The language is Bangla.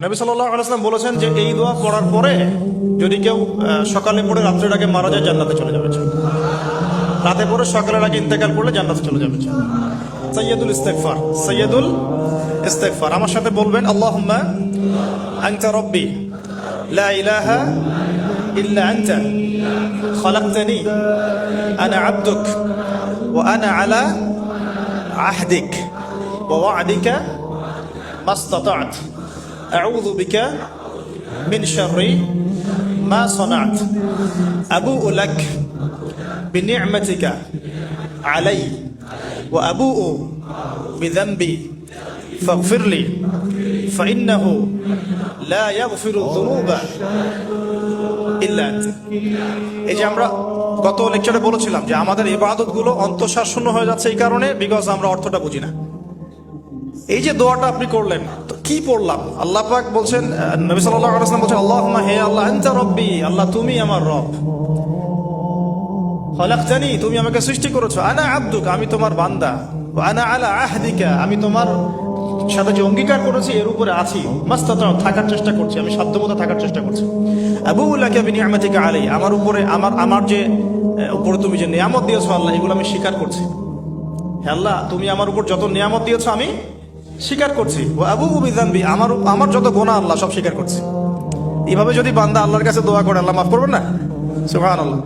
নবী সাল্লাল্লাহু আলাইহি ওয়াসাল্লাম বলেছেন যে এই দোয়া পড়ার পরে যদি কেউ সকালে পড়ে রাত্রের আগে মারা যায় জান্নাতে চলে যাবে। রাতে পড়ে সকালের আগে ইন্তেকাল করলে জান্নাতে চলে যাবে। সাইয়্যিদুল ইস্তিগফার, সাইয়্যিদুল ইস্তিগফার। আমার সাথে বলবেন আল্লাহুম্মা আনতা রাব্বি লা ইলাহা ইল্লা আনতা খালাকতানি আনা আবদুক ওয়া আনা আলা আহদিক ওয়া ওয়া'দিকা মাসতাতা'ত আউযু বিকা মিন শাররি মা সানা'ত আবুউ লাক বিনি'মাতিকা আলাই ওয়া আবুউ বিযানবি ফাগফিরলি ফাইন্নাহু লা ইয়াগফিরু যুনুবা ইল্লা আনতা। এই যে আমরা গত লেকচারে বলেছিলাম যে আমাদের ইবাদতগুলো অন্তঃসার শূন্য হয়ে যাচ্ছে এই কারণে, বিকজ আমরা অর্থটা বুঝি না। এই যে দোয়াটা আপনি করলেন, তো কি পড়লাম? আল্লাহ পাক বলছেন, নবী সাল্লাল্লাহু আলাইহি ওয়াসাল্লাম বলছেন আল্লাহুম্মা, হে আল্লাহ, আনতা রব্বি, আল্লাহ তুমি আমার রব, খালাকতানি, তুমি আমাকে সৃষ্টি করেছো, আনা আবদুক, আমি তোমার বান্দা, ওয়া আনা আলা আহদিকা, আমি তোমার সাথে যে অঙ্গীকার করেছি এর উপরে আছি, মাস্তাতা, থাকার চেষ্টা করছি, আমি সাধ্যমতো থাকার চেষ্টা করছি। আবুউ লাকা বিনি'মাতিকা আলাই, আমার উপরে আমার যে উপরে তুমি যে নিয়ামত দিয়েছো আল্লাহ, এগুলো আমি স্বীকার করছি। হে আল্লাহ, তুমি আমার উপর যত নিয়ামত দিয়েছো আমি স্বীকার করছি। ওয়া আবুউ বিযানবি, আমার যত গুনাহ আল্লাহ সব স্বীকার করছি। এইভাবে যদি বান্দা আল্লাহর কাছে দোয়া করে, আল্লাহ মাফ করবেন না? সুবহানাল্লাহ।